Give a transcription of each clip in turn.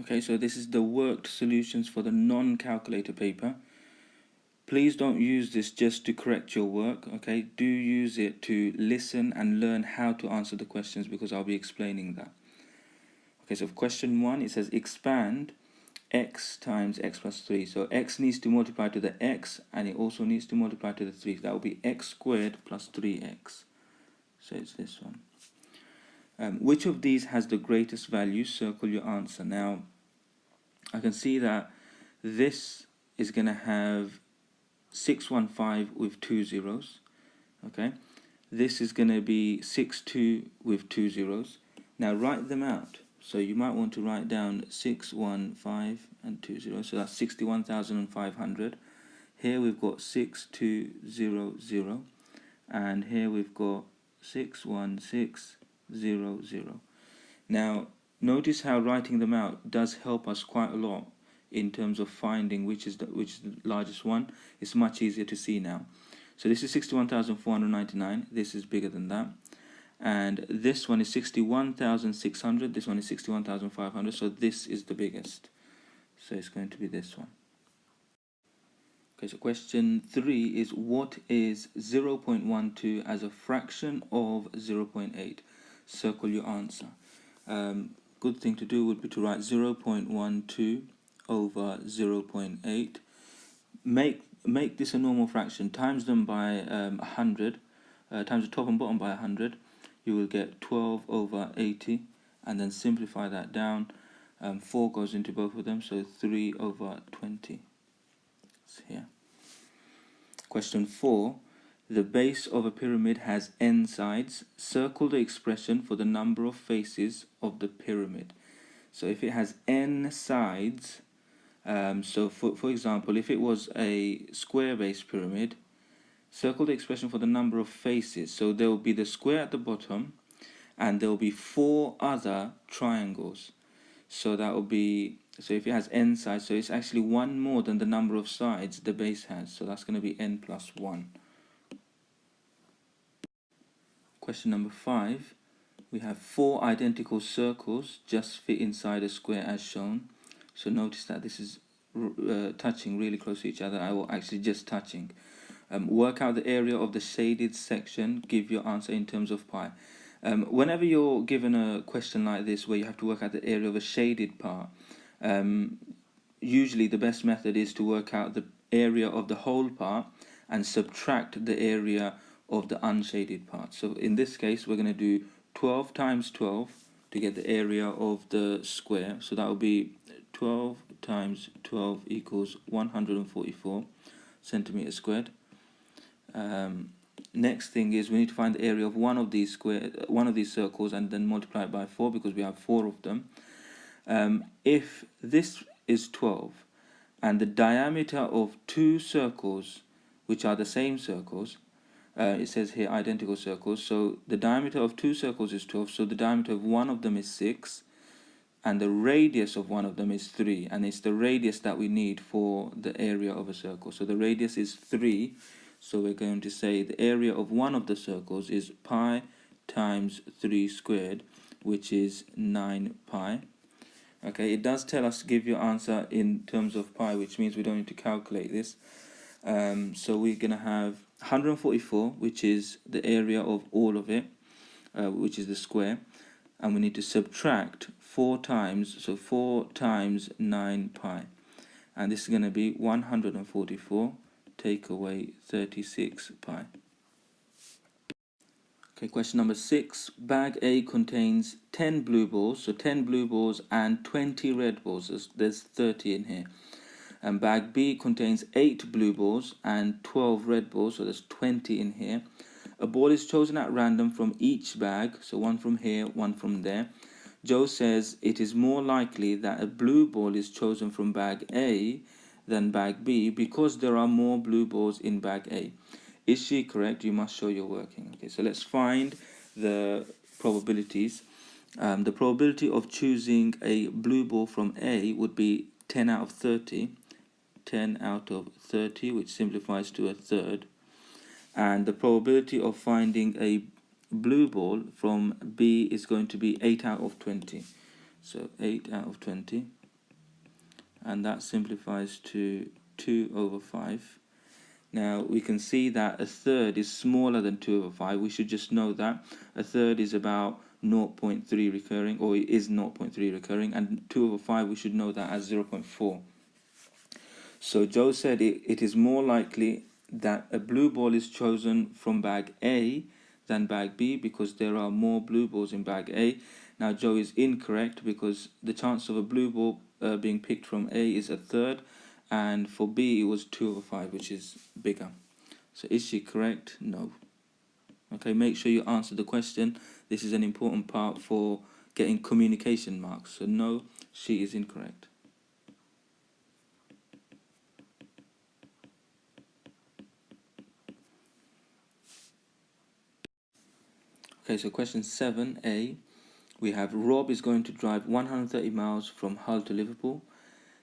Okay, so this is the worked solutions for the non-calculator paper. Please don't use this just to correct your work, okay? Do use it to listen and learn how to answer the questions, because I'll be explaining that. Okay, so question 1, it says expand x times x plus 3. So x needs to multiply to the x, and it also needs to multiply to the 3. That will be x squared plus 3x. So it's this one. Which of these has the greatest value? Circle your answer. Now, I can see that this is going to have 615 with 2 zeros. Okay, this is going to be 62 with 2 zeros. Now write them out. So you might want to write down 615 and 2 zeros. So that's 61,500. Here we've got 6200, and here we've got 61600. Now notice how writing them out does help us quite a lot in terms of finding which is the largest one. It's much easier to see now. So this is 61,499. This is bigger than that. And this one is 61,600. This one is 61,500. So this is the biggest. So it's going to be this one. Okay, so question 3 is, what is 0.12 as a fraction of 0.8? Circle your answer. Good thing to do would be to write 0.12 over 0.8. Make this a normal fraction. Times them by 100. Times the top and bottom by 100. You will get 12 over 80. And then simplify that down. 4 goes into both of them, so 3 over 20. It's here. Question 4. The base of a pyramid has n sides. Circle the expression for the number of faces of the pyramid. So if it has n sides, so for example, if it was a square-based pyramid, circle the expression for the number of faces. So there will be the square at the bottom, and there will be 4 other triangles. So that will be, so if it has n sides, so it's actually 1 more than the number of sides the base has. So that's going to be n plus 1. Question number 5. We have 4 identical circles just fit inside a square as shown. So notice that this is touching really close to each other. I will actually just touching. Work out the area of the shaded section. Give your answer in terms of pi. Whenever you're given a question like this where you have to work out the area of a shaded part, usually the best method is to work out the area of the whole part and subtract the area of the unshaded part. So in this case, we're going to do 12 times 12 to get the area of the square. So that will be 12 times 12 equals 144 centimeters squared. Next thing is we need to find the area of one of these circles and then multiply it by 4 because we have 4 of them. If this is 12 and the diameter of 2 circles, which are the same circles, it says here identical circles, so the diameter of 2 circles is 12, so the diameter of one of them is 6, and the radius of one of them is 3, and it's the radius that we need for the area of a circle. So the radius is 3, so we're going to say the area of one of the circles is pi times 3 squared, which is 9 pi. Okay, it does tell us to give your answer in terms of pi, which means we don't need to calculate this. So we're going to have 144, which is the area of all of it, which is the square, and we need to subtract 4 times, so 4 times 9 pi, and this is going to be 144, take away 36 pi. Okay, question number 6. Bag A contains 10 blue balls, so 10 blue balls and 20 red balls, there's 30 in here. And bag B contains 8 blue balls and 12 red balls, so there's 20 in here. A ball is chosen at random from each bag, so one from here, one from there. Joe says it is more likely that a blue ball is chosen from bag A than bag B because there are more blue balls in bag A. Is she correct? You must show you're working. Okay, so let's find the probabilities. The probability of choosing a blue ball from A would be 10 out of 30. 10 out of 30, which simplifies to a third. And the probability of finding a blue ball from B is going to be 8 out of 20. So 8 out of 20. and that simplifies to 2 over 5. Now we can see that a third is smaller than 2 over 5. We should just know that. A third is about 0.3 recurring, or it is 0.3 recurring, and 2 over 5 we should know that as 0.4. So Joe said it is more likely that a blue ball is chosen from bag A than bag B because there are more blue balls in bag A. Now Joe is incorrect because the chance of a blue ball being picked from A is a third, and for B it was 2 over 5, which is bigger. So is she correct? No. Okay, make sure you answer the question. This is an important part for getting communication marks. So no, she is incorrect. Okay, so question 7a, we have Rob is going to drive 130 miles from Hull to Liverpool.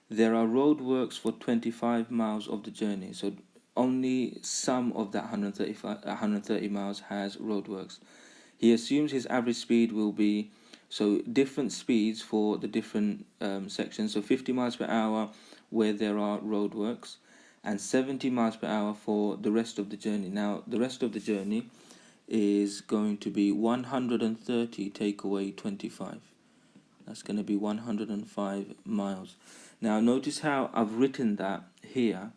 There are roadworks for 25 miles of the journey, so only some of that 130 miles has roadworks. He assumes his average speed will be, so different speeds for the different sections, so 50 miles per hour where there are roadworks, and 70 miles per hour for the rest of the journey. Now, the rest of the journey is going to be 130 take away 25. That's going to be 105 miles. Now notice how I've written that here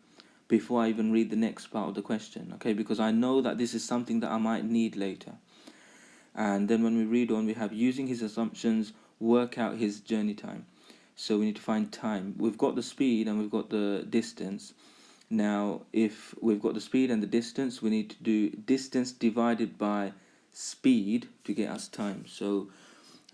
before I even read the next part of the question, okay, because I know that this is something that I might need later. And then when we read on, we have using his assumptions, work out his journey time. So we need to find time. We've got the speed and we've got the distance. Now, if we've got the speed and the distance, we need to do distance divided by speed to get us time. So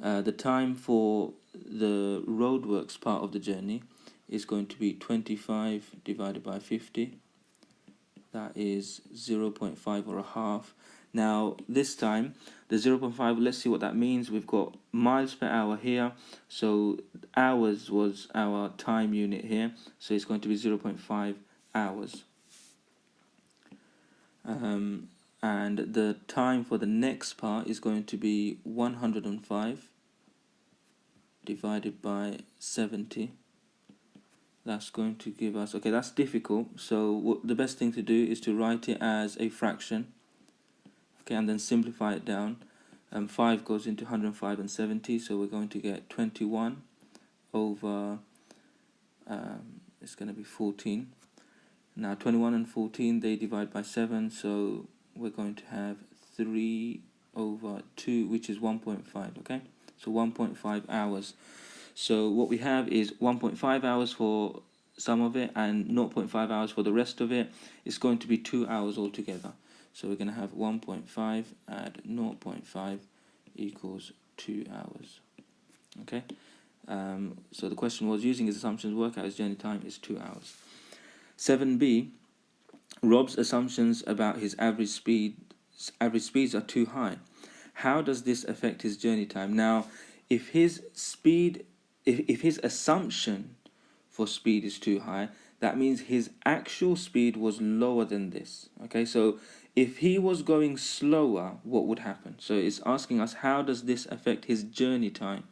the time for the roadworks part of the journey is going to be 25 divided by 50. That is 0.5 or a half. Now, this time, the 0.5, let's see what that means. We've got miles per hour here. So hours was our time unit here. So it's going to be 0.5 hours. And the time for the next part is going to be 105 divided by 70. That's going to give us, okay, that's difficult. So the best thing to do is to write it as a fraction. Okay, and then simplify it down. 5 goes into 105 and 70, so we're going to get 21 over, it's going to be 14. Now 21 and 14, they divide by 7, so we're going to have 3 over 2, which is 1.5, okay? So 1.5 hours. So what we have is 1.5 hours for some of it and 0.5 hours for the rest of it. It's going to be 2 hours altogether. So we're going to have 1.5 add 0.5 equals 2 hours. Okay? So the question was, using his assumptions, work out his journey time is 2 hours. 7b, Rob's assumptions about his average speeds are too high. How does this affect his journey time? Now, if his assumption for speed is too high, that means his actual speed was lower than this. Okay, so if he was going slower, what would happen? So it's asking us, how does this affect his journey time?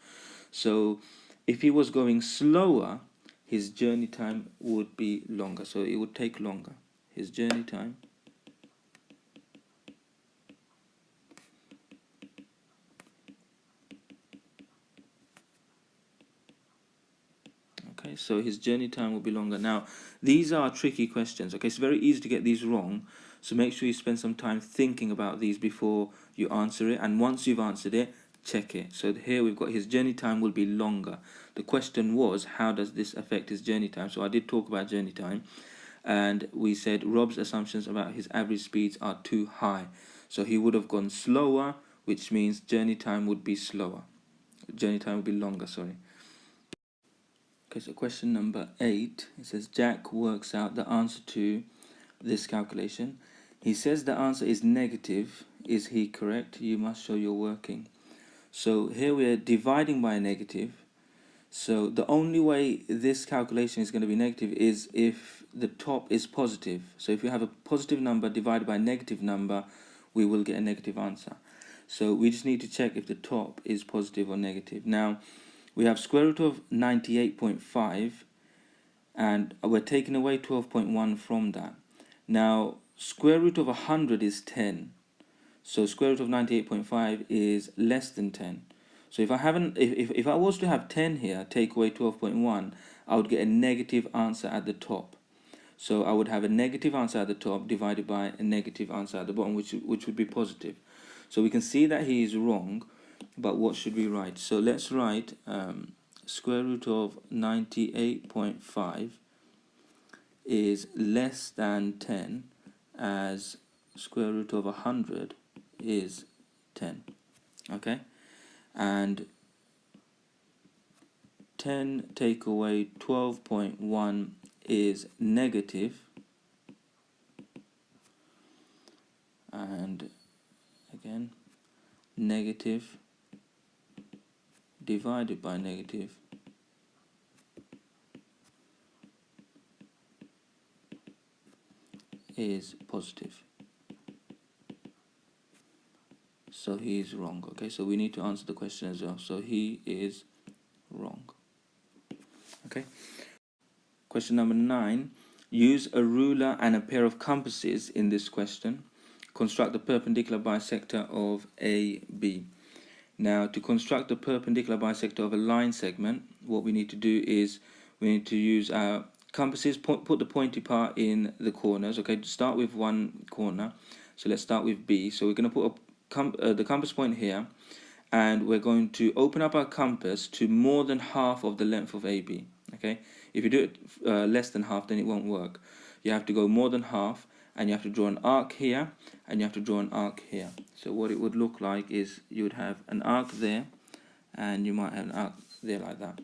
So if he was going slower, his journey time would be longer. So it would take longer. His journey time okay, so his journey time will be longer. Now, these are tricky questions. Okay, it's very easy to get these wrong. So make sure you spend some time thinking about these before you answer it. And once you've answered it, check it. So here we've got his journey time will be longer. The question was, how does this affect his journey time? So I did talk about journey time. And we said Rob's assumptions about his average speeds are too high. So he would have gone slower, which means journey time would be slower. Journey time would be longer, sorry. Okay, so question number 8, it says Jack works out the answer to this calculation. He says the answer is negative. Is he correct? You must show your working. So here we are dividing by a negative. So the only way this calculation is going to be negative is if the top is positive. So if you have a positive number divided by a negative number, we will get a negative answer. So we just need to check if the top is positive or negative. Now, we have square root of 98.5 and we're taking away 12.1 from that. Now, square root of 100 is 10. So square root of 98.5 is less than 10. So if I was to have 10 here, take away 12.1, I would get a negative answer at the top. So I would have a negative answer at the top divided by a negative answer at the bottom, which would be positive. So we can see that he is wrong, but what should we write? So let's write square root of 98.5 is less than 10, as square root of 100 is 10. Okay, and 10 take away 12.1 is negative, and again negative divided by negative is positive. So he is wrong. Okay, so we need to answer the question as well. So he is wrong. Okay, question number 9. Use a ruler and a pair of compasses in this question. Construct the perpendicular bisector of AB. Now, to construct the perpendicular bisector of a line segment, what we need to do is we need to use our compasses, put the pointy part in the corners. Okay, start with one corner. So let's start with B. So we're going to put the compass point here, and we're going to open up our compass to more than half of the length of AB. Okay, if you do it less than half, then it won't work. You have to go more than half, and you have to draw an arc here, and you have to draw an arc here. So what it would look like is you would have an arc there, and you might have an arc there like that.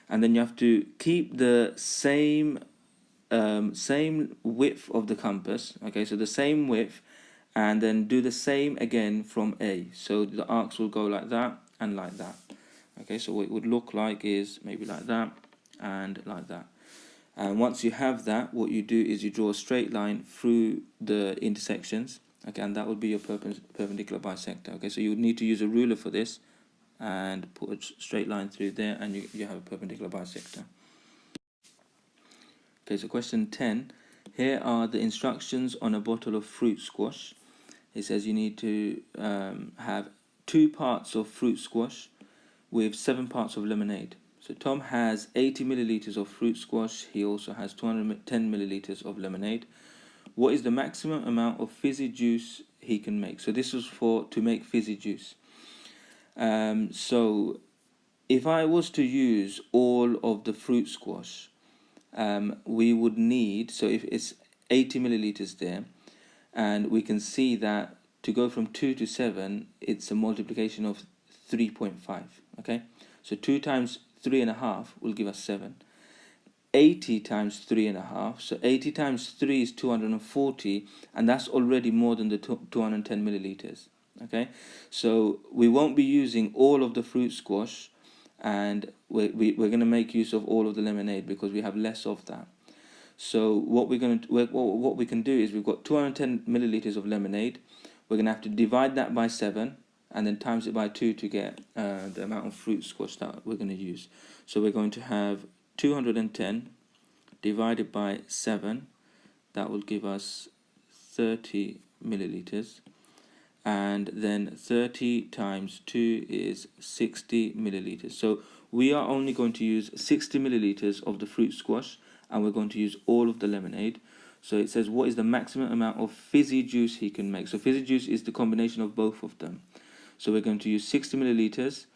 And then you have to keep the same width of the compass. Okay, so the same width, and then do the same again from A. So the arcs will go like that and like that. Okay, so what it would look like is maybe like that and like that. And once you have that, what you do is you draw a straight line through the intersections. Okay, and that would be your perpendicular bisector. Okay, so you would need to use a ruler for this and put a straight line through there, and you have a perpendicular bisector. Okay, so question 10. Here are the instructions on a bottle of fruit squash. It says you need to have 2 parts of fruit squash with 7 parts of lemonade. So Tom has 80 milliliters of fruit squash. He also has 210 milliliters of lemonade. What is the maximum amount of fizzy juice he can make? So this was to make fizzy juice. So if I was to use all of the fruit squash, we would need, so if it's 80 milliliters there, and we can see that to go from 2 to 7, it's a multiplication of 3.5. Okay, so 2 times 3.5 will give us 7. 80 times 3.5, so 80 times 3 is 240, and that's already more than the 210 milliliters. Okay, so we won't be using all of the fruit squash, and we're going to make use of all of the lemonade because we have less of that. So what we can do is we've got 210 milliliters of lemonade. We're going to have to divide that by 7 and then times it by 2 to get the amount of fruit squash that we're going to use. So we're going to have 210 divided by 7. That will give us 30 milliliters. And then 30 times 2 is 60 milliliters. So we are only going to use 60 milliliters of the fruit squash, and we're going to use all of the lemonade. So it says what is the maximum amount of fizzy juice he can make. So fizzy juice is the combination of both of them. So we're going to use 60 milliliters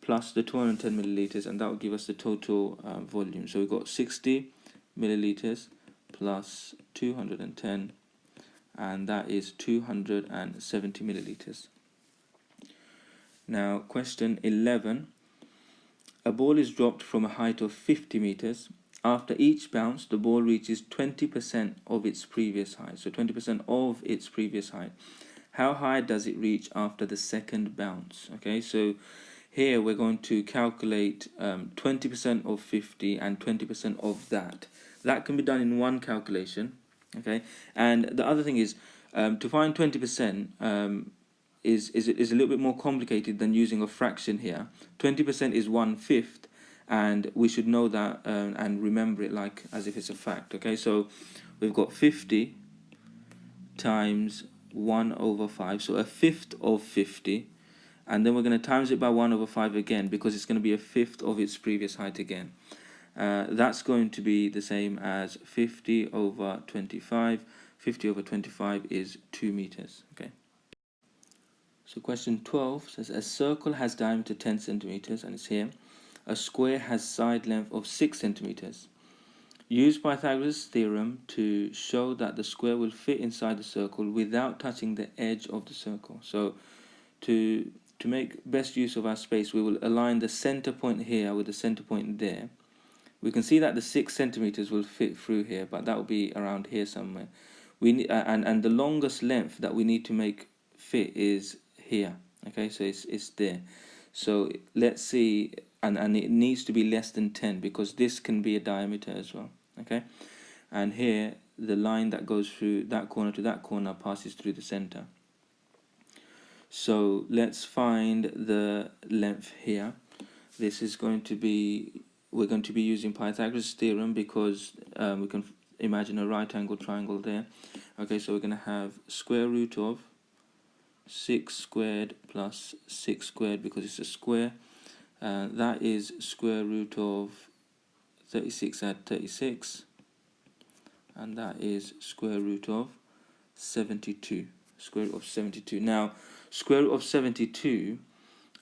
plus the 210 milliliters, and that will give us the total volume. So we've got 60 milliliters plus 210, and that is 270 milliliters. Now, question 11. A ball is dropped from a height of 50 meters. After each bounce, the ball reaches 20% of its previous height. So 20% of its previous height. How high does it reach after the second bounce? Okay, so here we're going to calculate 20% of 50 and 20% of that. That can be done in one calculation. Okay, and the other thing is to find 20% is a little bit more complicated than using a fraction here. 20% is 1/5, and we should know that and remember it like as if it's a fact. Okay, so we've got 50 times 1 over 5, so a fifth of 50, and then we're going to times it by 1 over 5 again, because it's going to be a fifth of its previous height again. That's going to be the same as 50 over 25. 50 over 25 is 2 meters. Okay. So question 12 says a circle has diameter 10 centimeters, and it's here. A square has side length of 6 centimeters. Use Pythagoras Theorem to show that the square will fit inside the circle without touching the edge of the circle. So to make best use of our space, we will align the center point here with the center point there. We can see that the 6 centimeters will fit through here, but that will be around here somewhere. And the longest length that we need to make fit is here. Okay, so it's there. So let's see, and it needs to be less than 10, because this can be a diameter as well. Okay, and here the line that goes through that corner to that corner passes through the center. So let's find the length here. This is going to be, we're going to be using Pythagoras theorem, because we can imagine a right angle triangle there. Okay, so we're going to have square root of 6 squared plus 6 squared, because it's a square. That is square root of 36 add 36, and that is square root of 72. Square root of 72. Now, square root of 72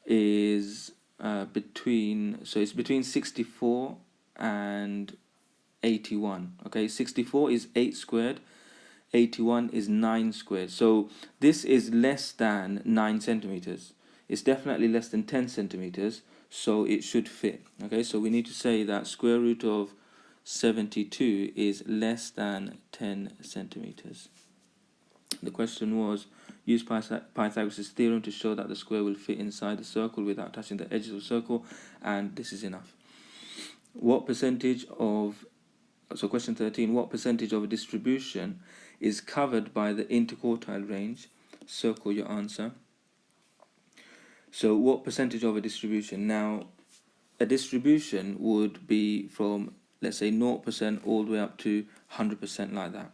is it's between 64 and 81. Okay, 64 is 8 squared, 81 is 9 squared. So this is less than 9 centimeters. It's definitely less than 10 centimeters, so it should fit. Okay, so we need to say that square root of 72 is less than 10 centimeters. The question was, use Pythagoras theorem to show that the square will fit inside the circle without touching the edges of the circle, and this is enough. What percentage of, so question 13, what percentage of a distribution is covered by the interquartile range? Circle your answer. So what percentage of a distribution? Now, a distribution would be from, let's say, 0% all the way up to 100%, like that.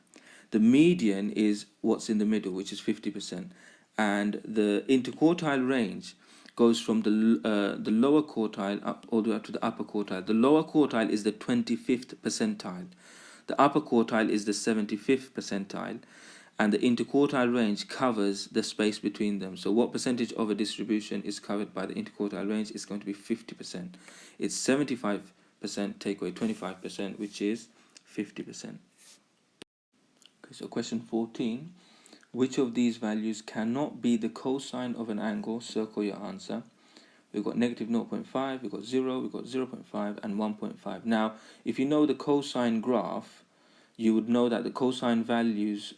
The median is what's in the middle, which is 50%. And the interquartile range goes from the lower quartile up all the way up to the upper quartile. The lower quartile is the 25th percentile. The upper quartile is the 75th percentile. And the interquartile range covers the space between them. So what percentage of a distribution is covered by the interquartile range? Is going to be 50%. It's 75%, take away 25%, which is 50%. Okay, so question 14. Which of these values cannot be the cosine of an angle? Circle your answer. We've got negative 0.5, we've got 0, we've got 0.5 and 1.5. Now, if you know the cosine graph, you would know that the cosine values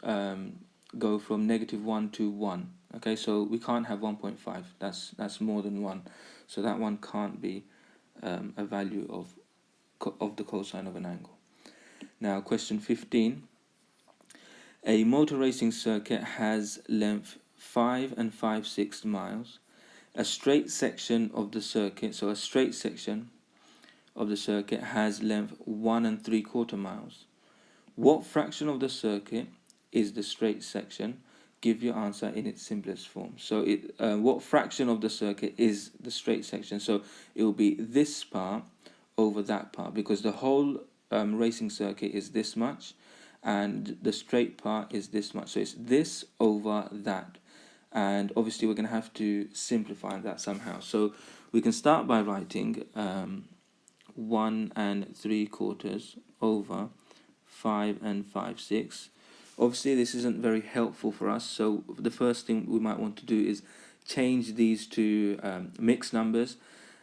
go from negative 1 to 1. Okay, so we can't have 1.5. That's more than 1. So that one can't be a value of the cosine of an angle. Now, question 15. A motor racing circuit has length 5 and 5/6 miles. A straight section of the circuit, so a straight section of the circuit has length 1 3/4 miles. What fraction of the circuit is the straight section? Give your answer in its simplest form. So what fraction of the circuit is the straight section? So it will be this part over that part, because the whole racing circuit is this much, and the straight part is this much. So it's this over that. And obviously we're going to have to simplify that somehow. So we can start by writing 1 3/4 over 5 5/6. Obviously this isn't very helpful for us, so the first thing we might want to do is change these to mixed numbers,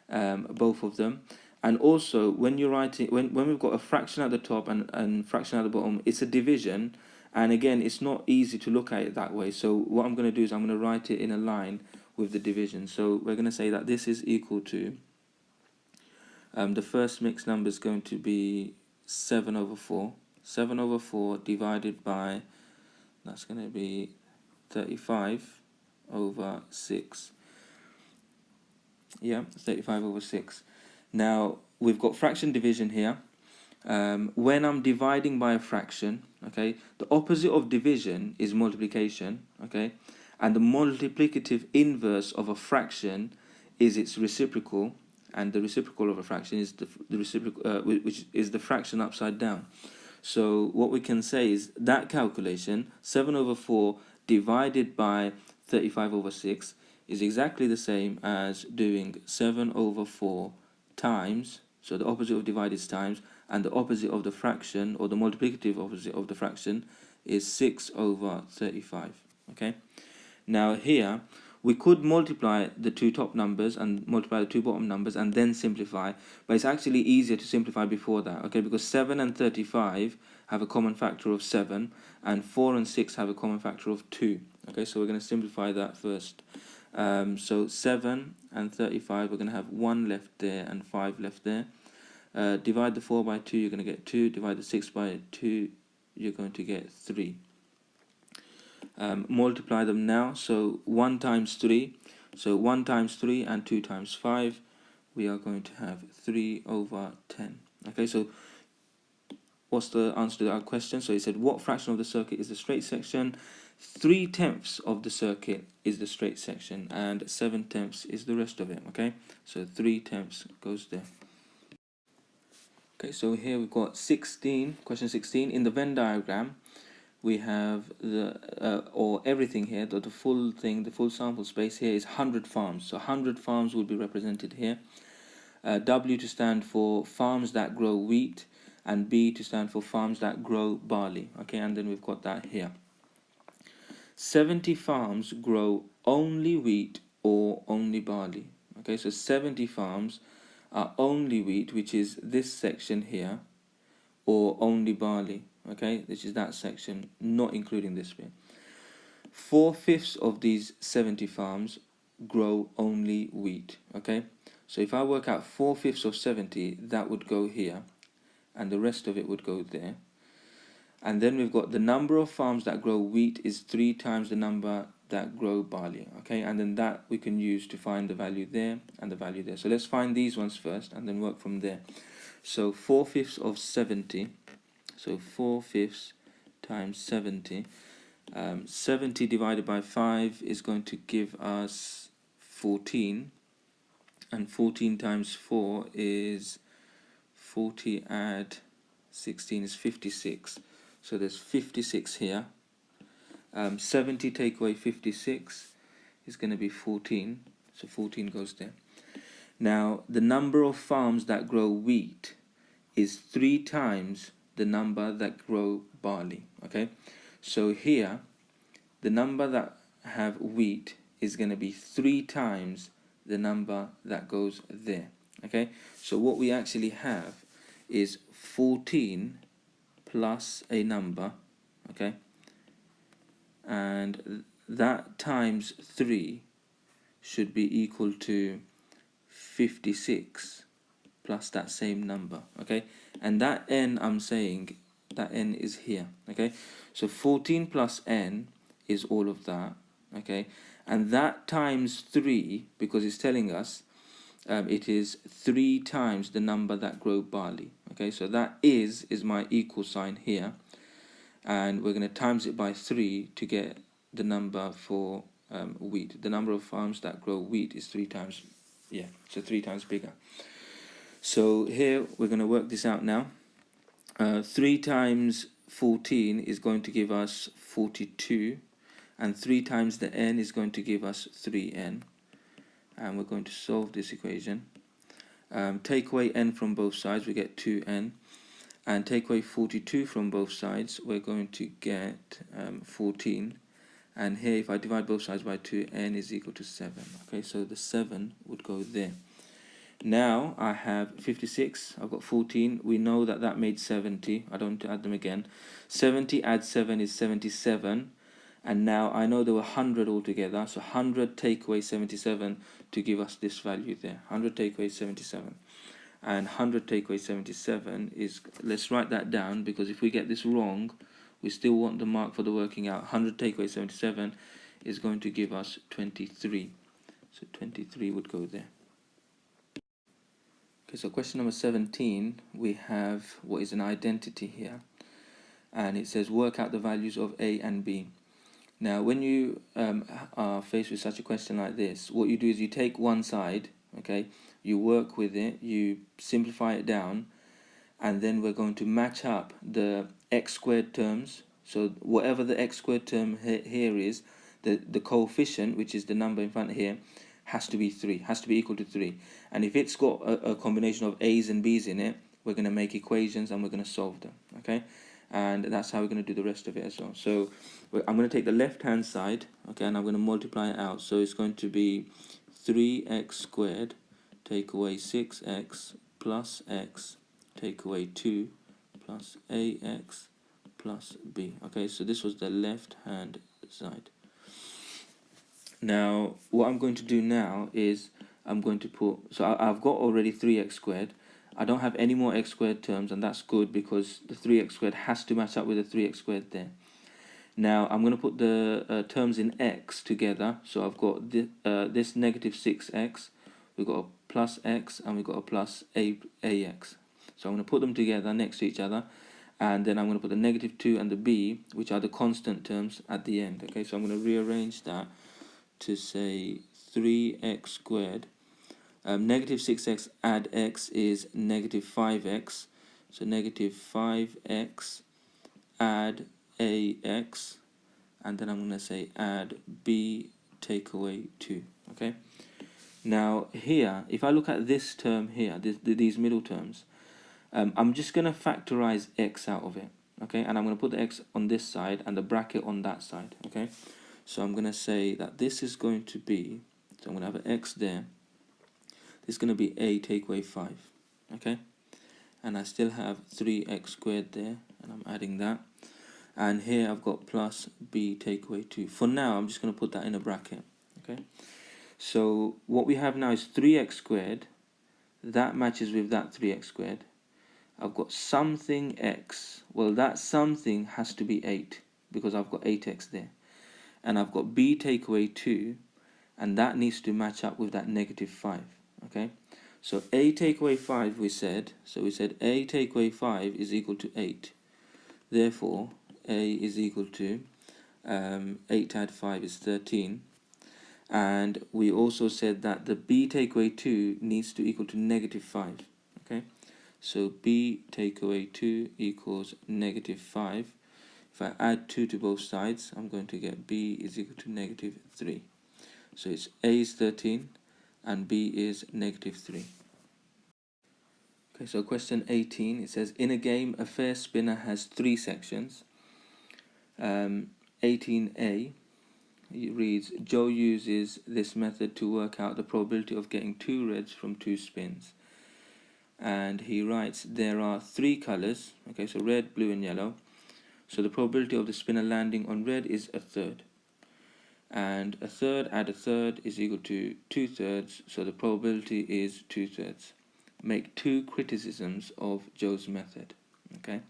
both of them. And also, when you're writing, when we've got a fraction at the top and fraction at the bottom, it's a division, and again, it's not easy to look at it that way. So what I'm going to do is I'm going to write it in a line with the division. So we're going to say that this is equal to, the first mixed number is going to be 7 over 4. 7 over 4 divided by, that's going to be 35 over 6. Yeah, 35 over 6. Now, we've got fraction division here. When I'm dividing by a fraction, okay, the opposite of division is multiplication, okay, and the multiplicative inverse of a fraction is its reciprocal, and the reciprocal of a fraction is the reciprocal, which is the fraction upside down. So what we can say is that calculation, 7 over 4 divided by 35 over 6, is exactly the same as doing 7 over 4 times, so the opposite of divide is times, and the opposite of the fraction, or the multiplicative opposite of the fraction, is 6 over 35, okay? Now here, we could multiply the two top numbers and multiply the two bottom numbers and then simplify, but it's actually easier to simplify before that, okay? Because 7 and 35 have a common factor of 7, and 4 and 6 have a common factor of 2, okay? So we're going to simplify that first. So 7 and 35, we're going to have 1 left there and 5 left there. Divide the 4 by 2, you're going to get 2. Divide the 6 by 2, you're going to get 3. Multiply them now. So 1 times 3. So 1 times 3 and 2 times 5. We are going to have 3 over 10. Okay, so what's the answer to our question? So he said, what fraction of the circuit is the straight section? 3/10 of the circuit is the straight section, and 7/10 is the rest of it. Okay, so 3/10 goes there. Okay, so here we've got 16, question 16. In the Venn diagram, we have or everything here, the full thing, the full sample space here is 100 farms. So 100 farms will be represented here. W to stand for farms that grow wheat, and B to stand for farms that grow barley. Okay, and then we've got that here. 70 farms grow only wheat or only barley. Okay, so 70 farms are only wheat, which is this section here, or only barley. Okay, this is that section, not including this bit. 4/5 of these 70 farms grow only wheat. Okay, so if I work out 4/5 of 70, that would go here, and the rest of it would go there. And then we've got the number of farms that grow wheat is 3 times the number that grow barley. Okay, and then that we can use to find the value there and the value there. So let's find these ones first and then work from there. So 4/5 of 70. So 4/5 times 70. 70 divided by 5 is going to give us 14. And 14 times 4 is 40, add 16 is 56. So there's 56 here. 70 take away 56 is going to be 14. So 14 goes there. Now, the number of farms that grow wheat is 3 times the number that grow barley. Okay, so here, the number that have wheat is going to be 3 times the number that goes there. Okay, so what we actually have is 14 plus a number, okay, and that times 3 should be equal to 56 plus that same number, okay, and that n, I'm saying that n is here, okay, so 14 plus n is all of that, okay, and that times 3, because it's telling us it is 3 times the number that grow barley. Okay, so that is my equal sign here, and we're going to times it by 3 to get the number for wheat. The number of farms that grow wheat is 3 times, yeah, so 3 times bigger. So here we're going to work this out now. 3 times 14 is going to give us 42, and 3 times the n is going to give us 3n. And we're going to solve this equation. Take away n from both sides, we get 2n. And take away 42 from both sides, we're going to get 14. And here, if I divide both sides by 2, n is equal to 7. Okay, so the 7 would go there. Now I have 56, I've got 14. We know that that made 70. I don't add them again. 70 add 7 is 77. And now I know there were 100 altogether, so 100 take away 77 to give us this value there. 100 take away 77. And 100 take away 77 is, let's write that down, because if we get this wrong, we still want the mark for the working out. 100 take away 77 is going to give us 23. So 23 would go there. Okay, so question number 17, we have what is an identity here, and it says work out the values of A and B. Now, when you are faced with such a question like this, what you do is you take one side, okay, you work with it, you simplify it down, and then we're going to match up the x squared terms. So whatever the x squared term here is, the coefficient, which is the number in front here, has to be 3, has to be equal to 3. And if it's got a combination of a's and b's in it, we're going to make equations and we're going to solve them, okay? And that's how we're going to do the rest of it as well. So I'm going to take the left hand side, okay, and I'm going to multiply it out. So it's going to be 3x squared take away 6x plus x take away 2 plus ax plus b. Okay, so this was the left hand side. Now what I'm going to do now is I'm going to put, so I've got already 3x squared. I don't have any more x squared terms, and that's good because the 3x squared has to match up with the 3x squared there. Now I'm going to put the terms in x together. So I've got this negative 6x, we've got a plus x, and we've got a plus ax. So I'm going to put them together next to each other, and then I'm going to put the negative 2 and the b, which are the constant terms, at the end. Okay, so I'm going to rearrange that to say 3x squared. Negative 6x add x is negative 5x. So negative 5x add ax, and then I'm going to say add b take away 2. Okay. Now here, if I look at this term here, these middle terms, I'm just going to factorize x out of it. Okay, and I'm going to put the x on this side and the bracket on that side. Okay, so I'm going to say that this is going to be, so I'm going to have an x there. This is going to be a take away 5. Okay, and I still have 3x squared there, and I'm adding that. And here I've got plus b take away 2. For now, I'm just going to put that in a bracket. Okay, so what we have now is 3x squared. That matches with that 3x squared. I've got something x. Well, that something has to be 8 because I've got 8x there. And I've got b take away 2, and that needs to match up with that negative 5. Okay, so a take away 5 we said. So we said a take away 5 is equal to 8. Therefore, a is equal to 8 add 5 is 13. And we also said that the b take away 2 needs to equal to negative 5. Okay, so b take away 2 equals negative 5. If I add 2 to both sides, I'm going to get b is equal to negative 3. So it's a is 13 and b is negative 3. Okay, so question 18, it says, in a game, a fair spinner has 3 sections. 18a, it reads, Joe uses this method to work out the probability of getting 2 reds from 2 spins. And he writes, there are 3 colors, okay, so red, blue, and yellow. So the probability of the spinner landing on red is a third. And a third add a third is equal to 2/3, so the probability is 2/3. Make 2 criticisms of Joe's method. Okay,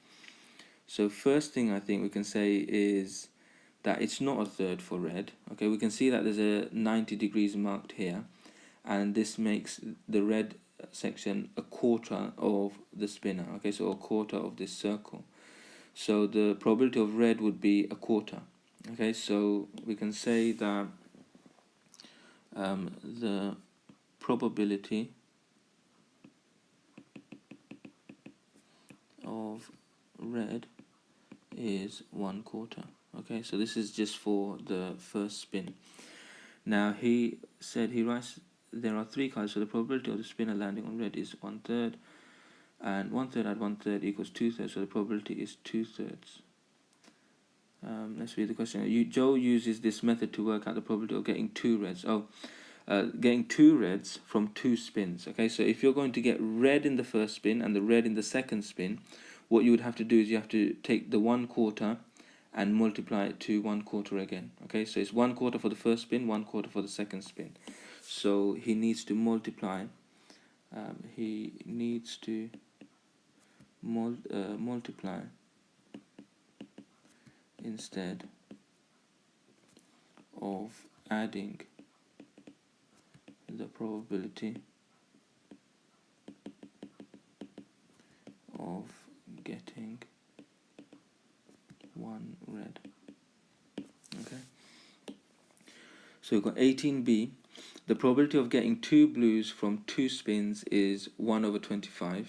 so first thing I think we can say is that it's not a third for red. Okay, we can see that there's a 90 degrees marked here, and this makes the red section a quarter of the spinner. Okay, so a quarter of this circle. So the probability of red would be a quarter. Okay, so we can say that the probability of red is 1/4. Okay, so this is just for the first spin. Now he said, he writes, there are 3 colors, so the probability of the spinner landing on red is 1/3, and 1/3 add 1/3 equals 2/3, so the probability is 2/3. Let's read the question. Joe uses this method to work out the probability of getting 2 reds. Getting 2 reds from 2 spins. Okay, so if you're going to get red in the first spin and the red in the second spin, what you would have to do is you have to take the 1/4 and multiply it to 1/4 again. Okay, so it's 1/4 for the first spin, 1/4 for the second spin. So he needs to multiply. Multiply instead of adding the probability of getting 1 red. Okay. So we've got 18b. The probability of getting 2 blues from 2 spins is 1 over 25.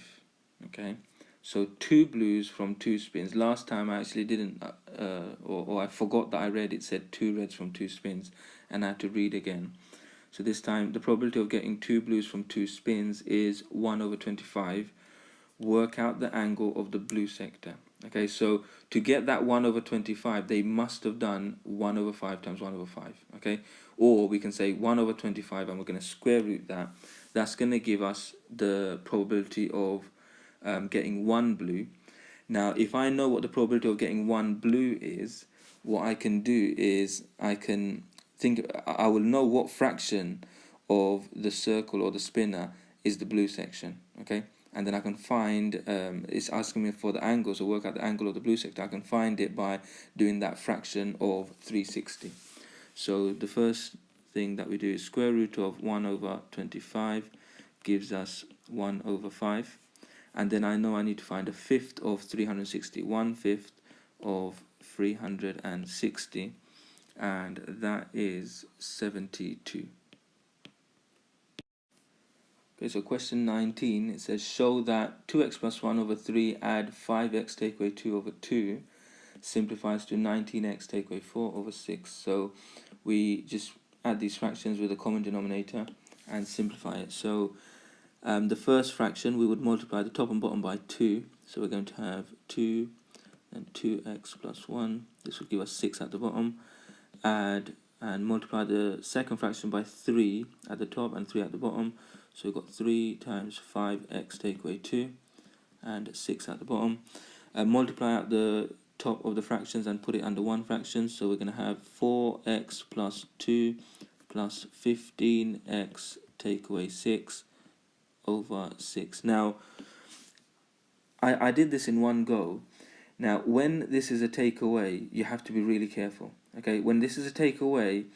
Okay. So 2 blues from 2 spins. Last time I actually didn't, or I forgot that I read it said 2 reds from 2 spins, and I had to read again. So this time the probability of getting 2 blues from 2 spins is 1 over 25. Work out the angle of the blue sector. Okay, so to get that 1 over 25, they must have done 1 over 5 times 1 over 5. Okay, or we can say 1 over 25 and we're going to square root that. That's going to give us the probability of getting 1 blue. Now, if I know what the probability of getting 1 blue is, what I can do is I will know what fraction of the circle or the spinner is the blue section. Okay, and then I can find, it's asking me for the angle, so work out the angle of the blue sector. I can find it by doing that fraction of 360. So the first thing that we do is square root of 1 over 25 gives us 1 over 5. And then I know I need to find a fifth of 360, 1/5 of 360, and that is 72. Okay, so question 19, it says show that 2x plus 1 over 3 add 5x take away 2 over 2 simplifies to 19x take away 4 over 6. So we just add these fractions with a common denominator and simplify it. So the first fraction, we would multiply the top and bottom by 2. So we're going to have 2 and 2x plus 1. This will give us 6 at the bottom. Add and multiply the second fraction by 3 at the top and 3 at the bottom. So we've got 3 times 5x take away 2 and 6 at the bottom. Multiply out the top of the fractions and put it under one fraction. So we're going to have 4x plus 2 plus 15x take away 6 over 6. Now, I did this in one go. Now, when this is a takeaway, you have to be really careful. Okay, when this is a takeaway,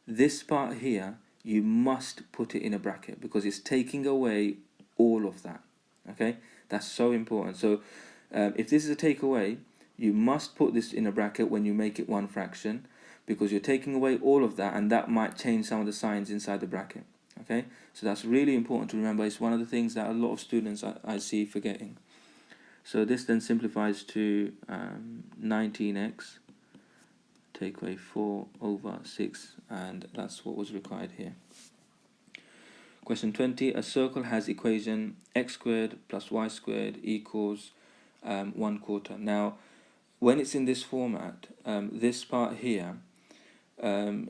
this part here, you must put it in a bracket because it's taking away all of that. Okay, that's so important. So if this is a takeaway, you must put this in a bracket when you make it one fraction because you're taking away all of that, and that might change some of the signs inside the bracket. Okay, so that's really important to remember. It's one of the things that a lot of students I see forgetting. So this then simplifies to 19x take away 4 over 6, and that's what was required here. Question 20, a circle has equation x squared plus y squared equals 1/4. Now, when it's in this format, this part here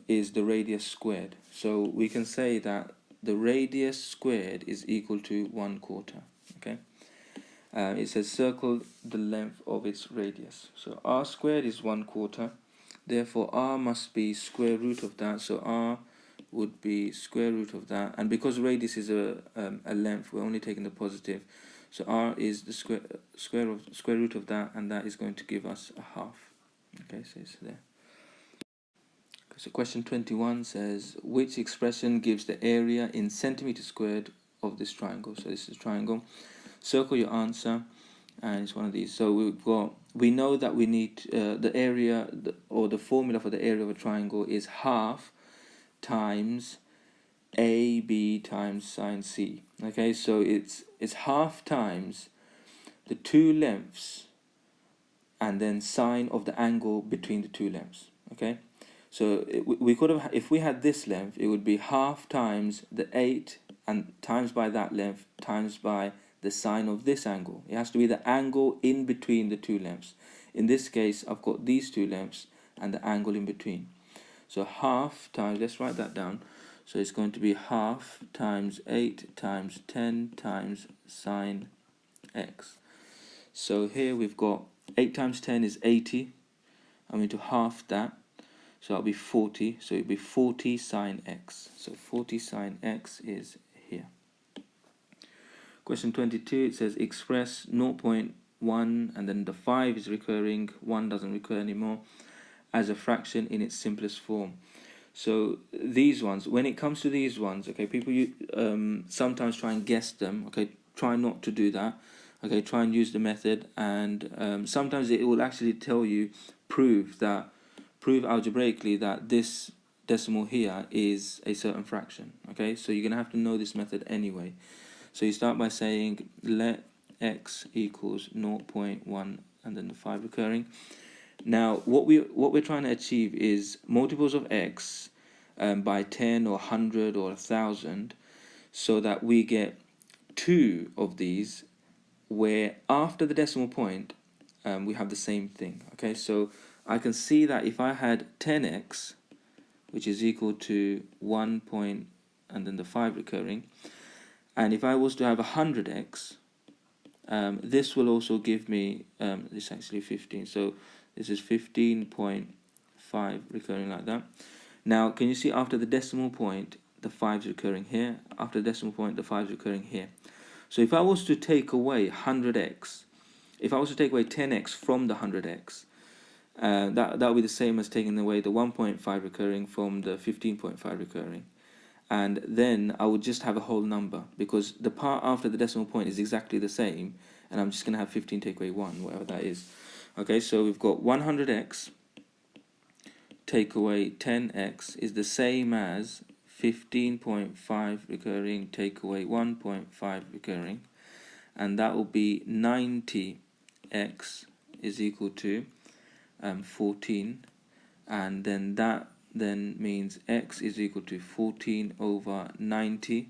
is the radius squared. So we can say that the radius squared is equal to 1/4. Okay. It says circle the length of its radius. So r squared is 1/4. Therefore, r must be square root of that. So r would be square root of that. And because radius is a length, we're only taking the positive. So r is the square root of that, and that is going to give us a half. Okay, so it's there. So question 21 says, which expression gives the area in centimeters squared of this triangle? So this is a triangle. Circle your answer, and it's one of these. So we know that we need the area, or the formula for the area of a triangle is half times AB times sine C. Okay, so it's half times the two lengths and then sine of the angle between the two lengths. Okay, so we could have, if we had this length, it would be half times the 8 and times by that length times by the sine of this angle. It has to be the angle in between the two lengths. In this case, I've got these two lengths and the angle in between. So half times, let's write that down. So it's going to be half times 8 times 10 times sine x. So here we've got 8 times 10 is 80. I'm going to half that. So that'll be 40. So it'll be 40 sine x. So 40 sine x is here. Question 22, it says express 0.1, and then the 5 is recurring, 1 doesn't recur anymore, as a fraction in its simplest form. So these ones, when it comes to these ones, okay, people sometimes try and guess them. Okay, try not to do that. Okay, try and use the method, and sometimes it will actually tell you prove algebraically that this decimal here is a certain fraction. Okay, so you're gonna have to know this method anyway. So you start by saying let x equals 0.1 and then the 5 recurring. Now what we're trying to achieve is multiples of x by 10 or 100 or 1,000, so that we get 2 of these where after the decimal point we have the same thing. Okay, so I can see that if I had 10x, which is equal to 1 point and then the 5 recurring, and if I was to have 100x, this will also give me this actually 15, so this is 15.5 recurring like that. Now can you see after the decimal point the 5's recurring here, after the decimal point the 5's recurring here. So if I was to take away 100x, if I was to take away 10x from the 100x, that would be the same as taking away the 1.5 recurring from the 15.5 recurring. And then I would just have a whole number, because the part after the decimal point is exactly the same, and I'm just going to have 15 take away 1, whatever that is. Okay, so we've got 100x take away 10x is the same as 15.5 recurring take away 1.5 recurring, and that will be 90x is equal to 14, and then that then means x is equal to 14 over 90,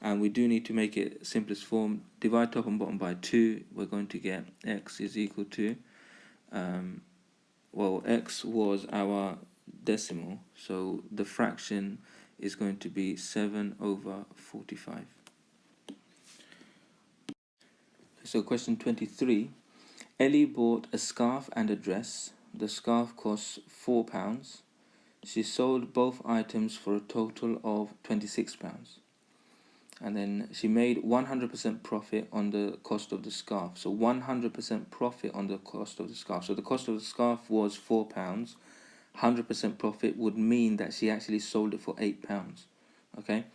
and we do need to make it simplest form. Divide top and bottom by 2, we're going to get x is equal to well, x was our decimal, so the fraction is going to be 7 over 45. So question 23, Ellie bought a scarf and a dress. The scarf costs £4. She sold both items for a total of £26. And then she made 100% profit on the cost of the scarf. So 100% profit on the cost of the scarf. So the cost of the scarf was £4. 100% profit would mean that she actually sold it for £8. Okay,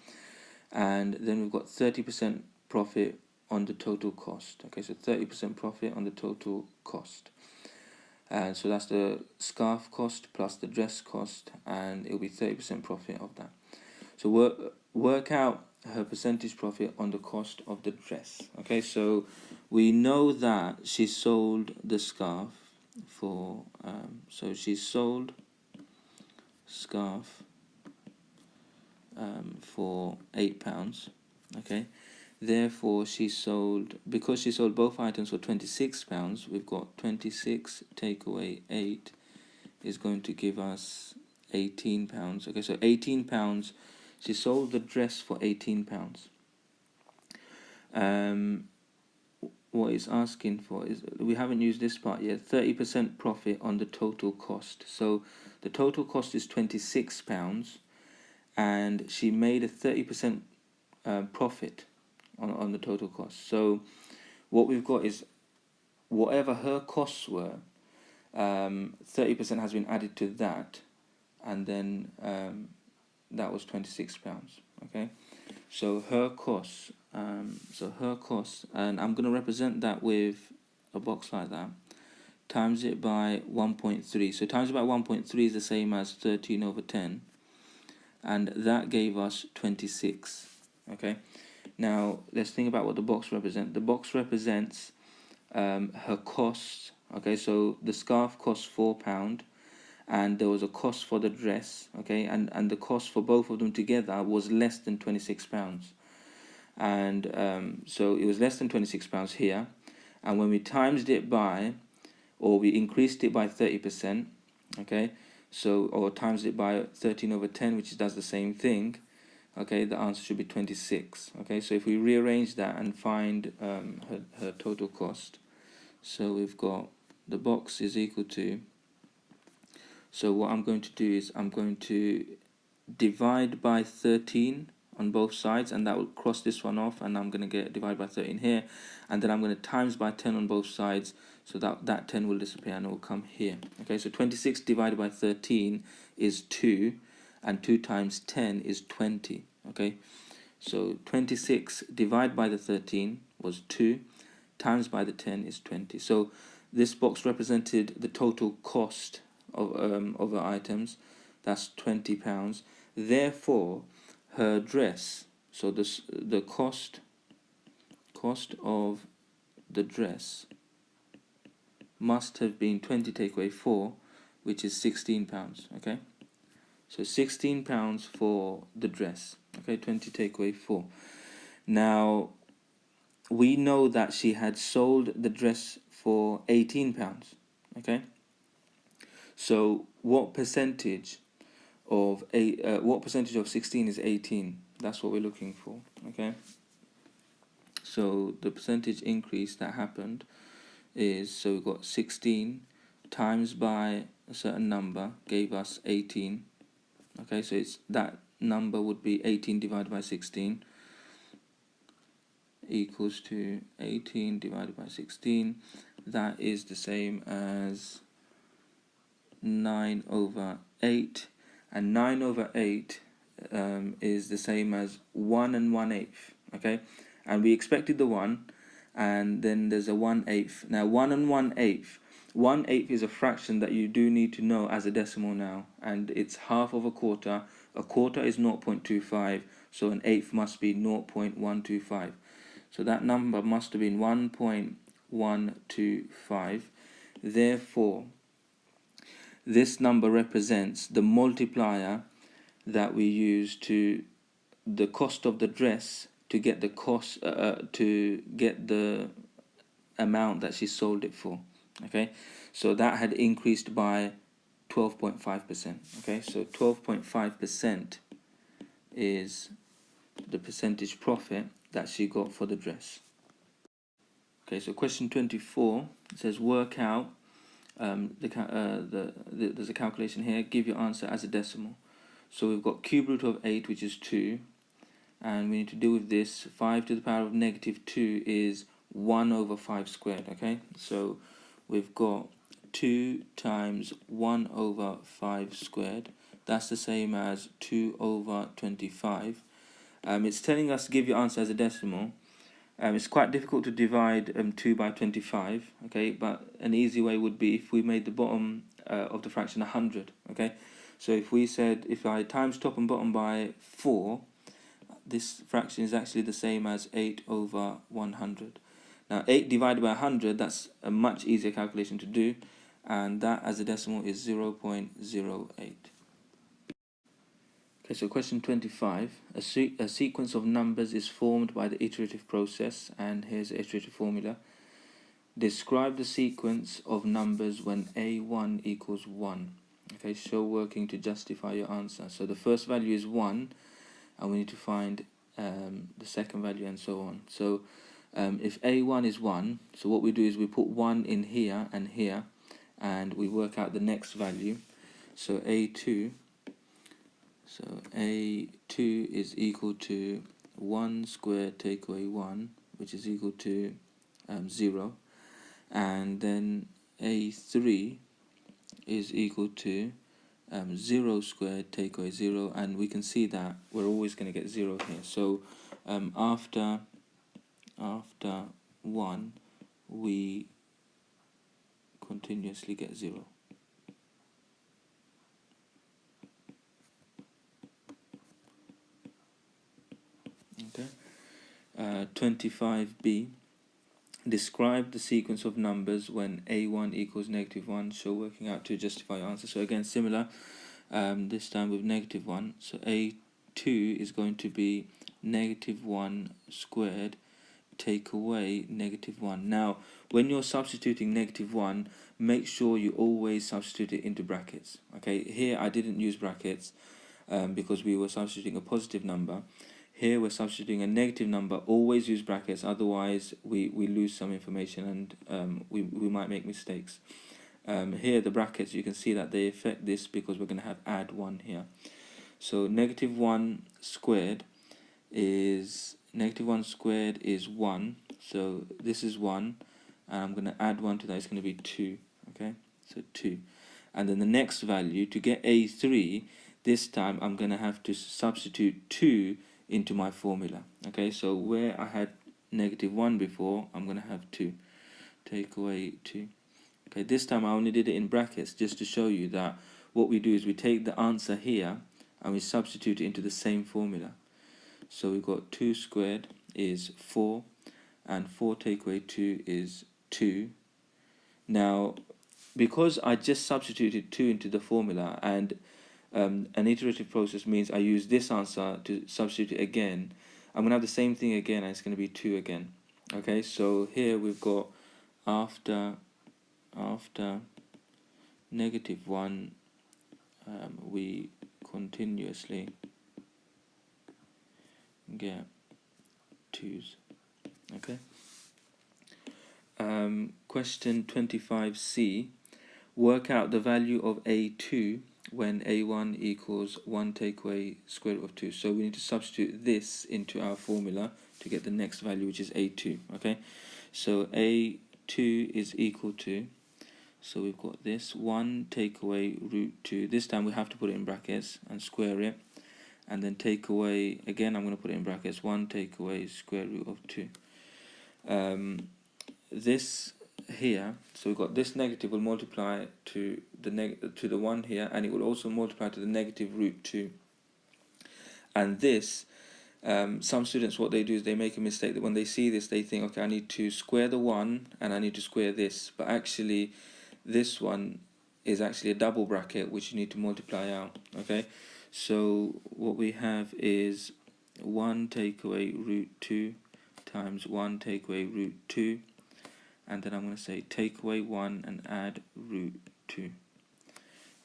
and then we've got 30% profit on the total cost. Okay, so 30% profit on the total cost. And so that's the scarf cost plus the dress cost, and it'll be 30% profit of that. So work out her percentage profit on the cost of the dress. Okay, so we know that she sold the scarf for so she sold scarf for £8. Okay, therefore she sold, because she sold both items for £26, we've got 26 take away 8 is going to give us £18. Okay, so £18. She sold the dress for £18. What it's asking for is, we haven't used this part yet, 30% profit on the total cost. So the total cost is £26, and she made a 30% profit on the total cost. So what we've got is whatever her costs were, 30% has been added to that, and then that was £26. Okay, so her costs, and I'm going to represent that with a box like that, times it by 1.3. So times it by 1.3 is the same as 13 over 10, and that gave us 26. Okay, now let's think about what the box represents. The box represents her costs. Okay, so the scarf cost £4, and there was a cost for the dress. Okay, and the cost for both of them together was less than £26, and so it was less than £26 here, and when we times it by, or we increased it by 30%, okay, so, or times it by 13 over 10, which does the same thing, okay, the answer should be 26. Okay, so if we rearrange that and find her total cost, so we've got the box is equal to, so what I'm going to do is I'm going to divide by 13 on both sides, and that will cross this one off, and I'm going to get divide by 13 here, and then I'm going to times by 10 on both sides, so that 10 will disappear and it will come here. Okay, so 26 divided by 13 is 2, and 2 times 10 is 20. Okay, so 26 divided by the 13 was 2, times by the 10 is 20. So this box represented the total cost of her items. That's £20. Therefore, her dress, so the cost of the dress must have been 20 take away 4, which is £16. Okay, so £16 for the dress. Okay, 20 take away 4. Now we know that she had sold the dress for £18. Okay, so what percentage of 16 is 18? That's what we're looking for. Okay, so the percentage increase that happened is, so we've got 16 times by a certain number gave us 18. Okay, so it's that number would be 18 divided by 16 equals to 18 divided by 16. That is the same as 9 over 8, and 9 over 8 is the same as 1 and 1/8. Okay, and we expected the 1, and then there's a 1/8. Now 1 and 1/8, 1/8 is a fraction that you do need to know as a decimal now, and it's half of a quarter. A quarter is 0.25, so an eighth must be 0.125. So that number must have been 1.125. Therefore, this number represents the multiplier that we use to the cost of the dress to get the cost to get the amount that she sold it for. Okay, so that had increased by 12.5%. Okay, so 12.5% is the percentage profit that she got for the dress. Okay, so question 24, it says work out there's a calculation here. Give your answer as a decimal. So we've got cube root of 8, which is 2, and we need to deal with this. 5 to the power of negative 2 is 1 over 5 squared. Okay, so we've got 2 times 1 over 5 squared. That's the same as 2 over 25. It's telling us to give your answer as a decimal. It's quite difficult to divide 2 by 25, okay, but an easy way would be if we made the bottom of the fraction 100, okay. So if we said, if I times top and bottom by 4, this fraction is actually the same as 8 over 100. Now 8 divided by 100, that's a much easier calculation to do, and that as a decimal is 0.08. Okay, so question 25. A sequence of numbers is formed by the iterative process, and here's the iterative formula. Describe the sequence of numbers when a1 equals 1. Okay, show working to justify your answer. So the first value is 1, and we need to find the second value and so on. So if a1 is 1, so what we do is we put 1 in here and here, and we work out the next value. So a2 is equal to 1 squared take away 1, which is equal to 0. And then a3 is equal to 0 squared take away 0. And we can see that we're always going to get 0 here. So after 1, we continuously get 0. Okay. 25b. Describe the sequence of numbers when a1 equals negative 1. Show working out to justify your answer. So again, similar, this time with negative 1. So a2 is going to be negative 1 squared take away negative 1. Now, when you're substituting negative 1, make sure you always substitute it into brackets. Okay, here I didn't use brackets because we were substituting a positive number. Here we're substituting a negative number. Always use brackets, otherwise we lose some information and we might make mistakes. Here the brackets, you can see that they affect this because we're going to have add 1 here. So negative 1 squared is 1. So this is 1, and I'm going to add 1 to that. It's going to be 2. Okay, so 2. And then the next value, to get a3, this time I'm going to have to substitute 2 into my formula. Okay, so where I had -1 before, I'm going to have 2. Take away 2. Okay, this time I only did it in brackets just to show you that what we do is we take the answer here and we substitute it into the same formula. So we've got 2 squared is 4, and 4 take away 2 is 2. Now, because I just substituted 2 into the formula, and an iterative process means I use this answer to substitute it again, I'm going to have the same thing again, and it's going to be 2 again. Okay, so here we've got after -1, we continuously get 2's. Okay. Question 25C. Work out the value of A2 when A1 equals 1 take away square root of 2. So we need to substitute this into our formula to get the next value, which is A2. Okay. So A2 is equal to, so we've got this 1 take away root 2. This time we have to put it in brackets and square it, and then take away, again I'm going to put it in brackets, 1 take away square root of 2. This here, so we've got this negative will multiply to the 1 here, and it will also multiply to the negative root 2. And this, some students, what they do is they make a mistake that when they see this, they think, okay, I need to square the 1 and I need to square this, but actually this one is actually a double bracket which you need to multiply out. Okay, so what we have is 1 take away root 2 times 1 take away root 2, and then I'm going to say take away 1 and add root 2.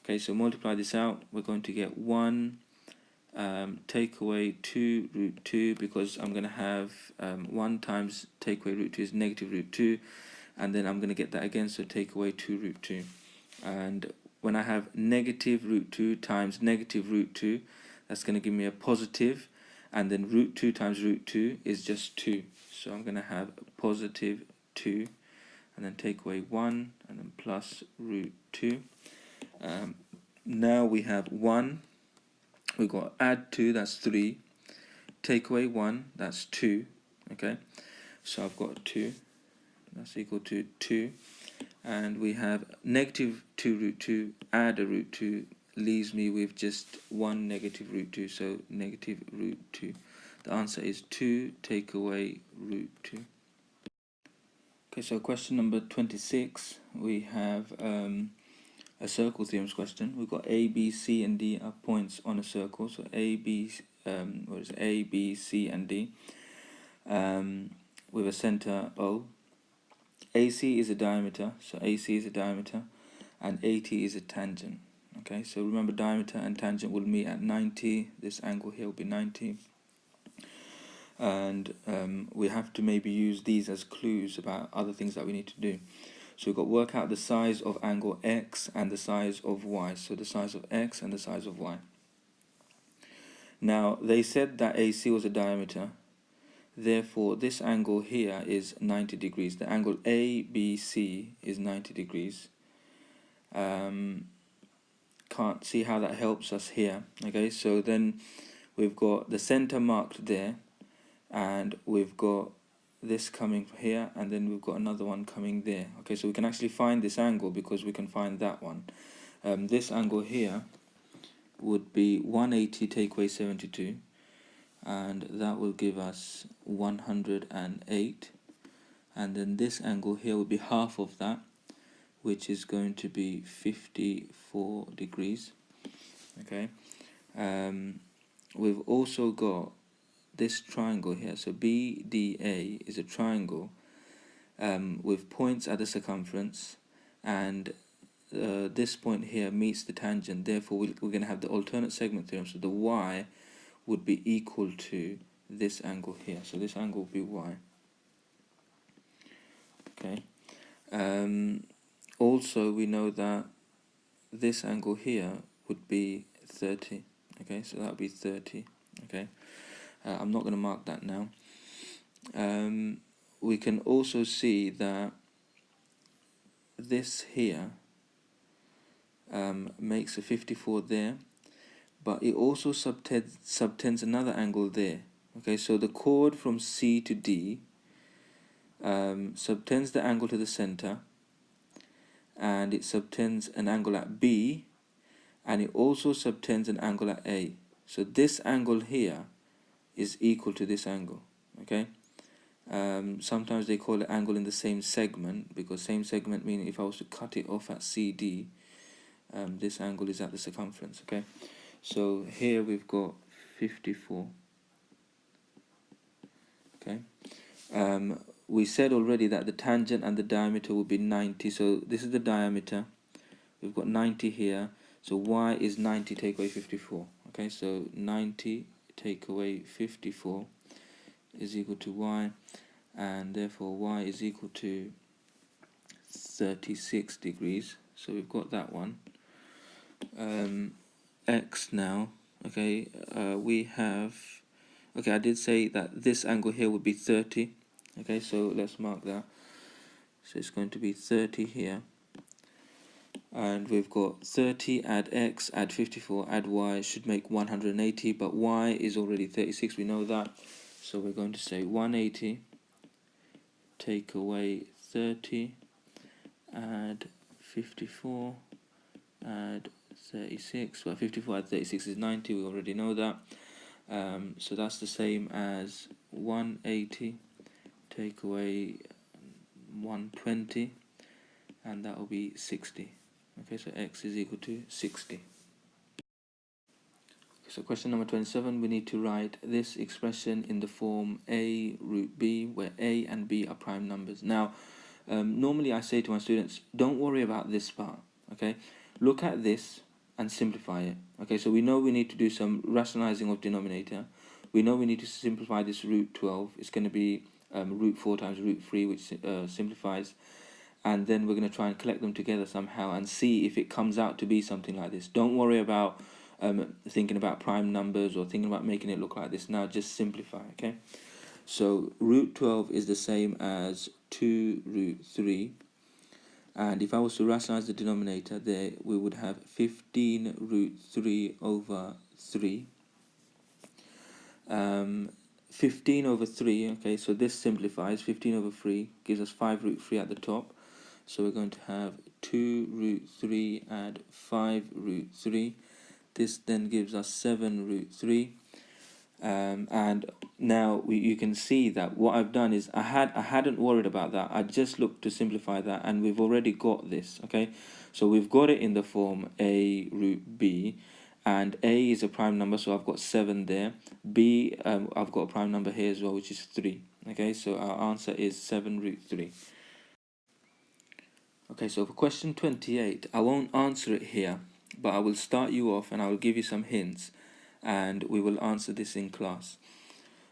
Okay, so multiply this out, we're going to get 1 take away 2 root 2, because I'm going to have 1 times take away root 2 is negative root 2, and then I'm going to get that again, so take away 2 root 2. And when I have negative root 2 times negative root 2, that's going to give me a positive, and then root 2 times root 2 is just 2. So I'm going to have positive 2, and then take away 1, and then plus root 2. Now we have 1, we've got add 2, that's 3, take away 1, that's 2. Okay, so I've got 2, that's equal to 2, and we have negative 2 root 2, add a root 2, leaves me with just 1 negative root 2, so negative root 2. The answer is 2 take away root 2. Okay, so question number 26, we have a circle theorems question. We've got A, B, C, and D are points on a circle. So A, B, A, B, C, and D, with a center O. AC is a diameter, so AC is a diameter, and AT is a tangent. Okay, so remember diameter and tangent will meet at 90. This angle here will be 90. And we have to maybe use these as clues about other things that we need to do. So we've got to work out the size of angle X and the size of Y. So the size of X and the size of Y. Now, they said that AC was a diameter. Therefore, this angle here is 90 degrees. The angle ABC is 90 degrees. Can't see how that helps us here. Okay, so then we've got the center marked there, and we've got this coming here, and then we've got another one coming there. Okay, so we can actually find this angle because we can find that one. This angle here would be 180 take away 72, and that will give us 108. And then this angle here will be half of that, which is going to be 54 degrees. Okay, we've also got this triangle here. So BDA is a triangle with points at the circumference, and this point here meets the tangent. Therefore, we're going to have the alternate segment theorem. So the y would be equal to this angle here. So this angle will be y. Okay. Also, we know that this angle here would be 30. Okay, so that would be 30. Okay. I'm not going to mark that now. We can also see that this here makes a 54 there, but it also subtends another angle there. Okay, so the chord from C to D subtends the angle to the center, and it subtends an angle at B, and it also subtends an angle at A. So this angle here is equal to this angle, okay? Sometimes they call it angle in the same segment, because same segment meaning if I was to cut it off at CD, this angle is at the circumference, okay? So here we've got 54, okay? We said already that the tangent and the diameter will be 90, so this is the diameter, we've got 90 here, so y is 90 take away 54, okay? So 90 take away 54 is equal to y, and therefore y is equal to 36 degrees, so we've got that one. X now, okay, we have, okay, I did say that this angle here would be 30, okay, so let's mark that. So it's going to be 30 here, and we've got 30 add x add 54 add y should make 180, but y is already 36, we know that, so we're going to say 180 take away 30 add 54 add 36. Well, 54 add 36 is 90, we already know that. So that's the same as 180 take away 120, and that will be 60. Okay, so x is equal to 60. So question number 27, we need to write this expression in the form a root b, where a and b are prime numbers. Now, normally I say to my students, don't worry about this part, okay? Look at this and simplify it. Okay, so we know we need to do some rationalizing of denominator. We know we need to simplify this root 12. It's going to be root 4 times root 3, which simplifies. And then we're going to try and collect them together somehow and see if it comes out to be something like this. Don't worry about thinking about prime numbers or thinking about making it look like this. Now just simplify, okay? So root 12 is the same as 2 root 3. And if I was to rationalize the denominator there, we would have 15 root 3 over 3. 15 over 3, okay, so this simplifies. 15 over 3 gives us 5 root 3 at the top. So we're going to have 2 root 3 add 5 root 3. This then gives us 7 root 3. And now you can see that what I've done is I hadn't worried about that. I just looked to simplify that, and we've already got this, okay? So we've got it in the form a root b, and a is a prime number, so I've got 7 there. B, I've got a prime number here as well, which is 3, okay? So our answer is 7 root 3. Okay, so for question 28, I won't answer it here, but I will start you off and I will give you some hints, and we will answer this in class.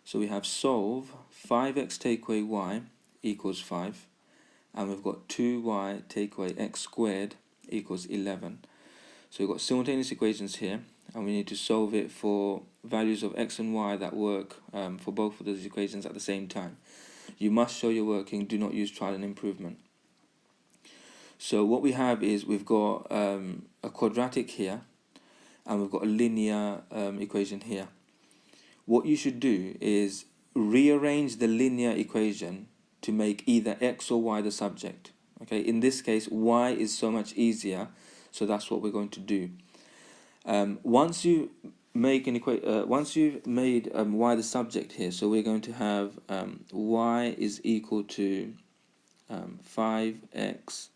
So we have solve 5x take away y equals 5, and we've got 2y take away x squared equals 11. So we've got simultaneous equations here, and we need to solve it for values of x and y that work for both of those equations at the same time. You must show your working, do not use trial and improvement. So what we have is we've got a quadratic here, and we've got a linear equation here. What you should do is rearrange the linear equation to make either x or y the subject. Okay, in this case, y is so much easier, so that's what we're going to do. Once you make an once you've made y the subject here, so we're going to have y is equal to 5x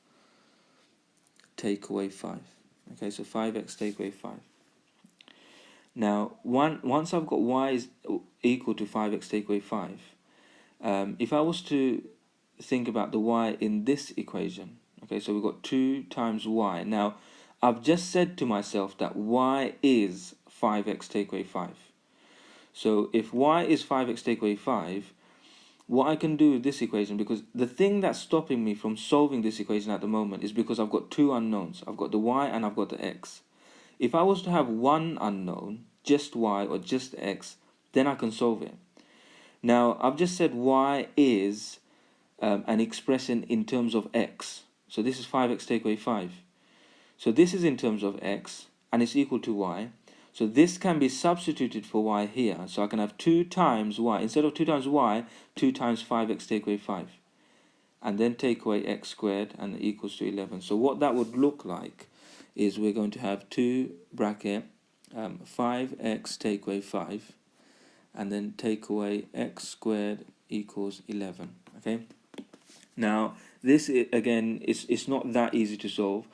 take away 5. Okay, so 5x take away 5. Now, once I've got y is equal to 5x take away 5, if I was to think about the y in this equation, okay, so we've got 2 times y. Now, I've just said to myself that y is 5x take away 5. So if y is 5x take away 5, what I can do with this equation, because the thing that's stopping me from solving this equation at the moment is because I've got 2 unknowns. I've got the y and I've got the x. If I was to have one unknown, just y or just x, then I can solve it. Now, I've just said y is an expression in terms of x. So this is 5x take away 5. So this is in terms of x, and it's equal to y. So this can be substituted for y here. So I can have 2 times y. Instead of 2 times y, 2 times 5x take away 5. and then take away x squared, and it equals to 11. So what that would look like is we're going to have 2 bracket 5x take away 5, and then take away x squared equals 11. Okay, now this again it's not that easy to solve.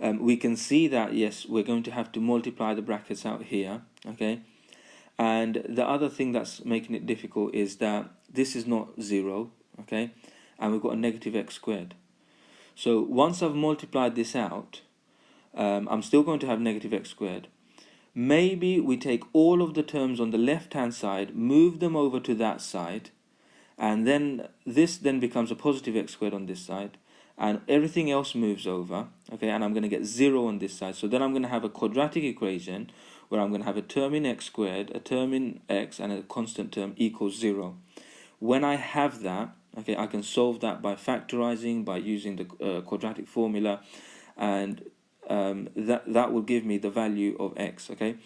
We can see that yes, we're going to have to multiply the brackets out here. Okay, and the other thing that's making it difficult is that this is not 0. Okay, and we've got a negative x squared. So once I've multiplied this out, I'm still going to have negative x squared. Maybe we take all of the terms on the left hand side, move them over to that side, and then this then becomes a positive x squared on this side, and everything else moves over. Okay, and I'm going to get 0 on this side. So then I'm going to have a quadratic equation where I'm going to have a term in x squared, a term in x, and a constant term equals 0. When I have that, okay, I can solve that by factorizing, by using the quadratic formula, and that will give me the value of x. Okay,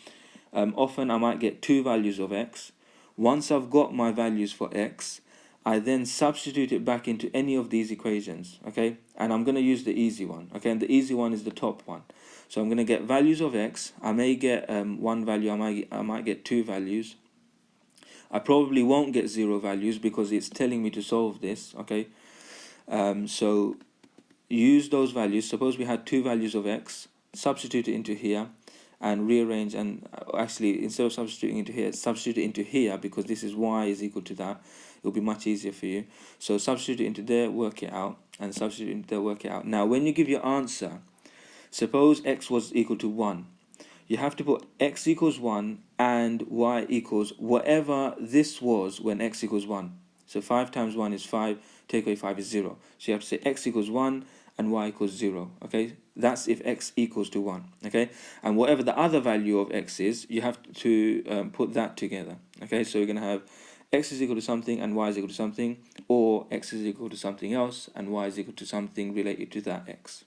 often I might get 2 values of x. Once I've got my values for x, I then substitute it back into any of these equations. Okay, and I'm going to use the easy one. Okay, and the easy one is the top one. So I'm going to get values of x. I may get 1 value. I might get 2 values. I probably won't get 0 values because it's telling me to solve this. Okay, so use those values. Suppose we had 2 values of x, substitute it into here, and rearrange, and actually instead of substituting into here, substitute it into here, because this is y is equal to that. It'll be much easier for you. So substitute it into there, work it out, and substitute it into there, work it out. Now when you give your answer, suppose x was equal to 1. You have to put x equals 1 and y equals whatever this was when x equals 1. So 5 times 1 is 5, take away 5 is 0. So you have to say x equals 1 and y equals 0. Okay, that's if x equals to 1. Okay, and whatever the other value of x is, you have to put that together. Okay, so you're going to have x is equal to something and y is equal to something, or x is equal to something else and y is equal to something related to that x.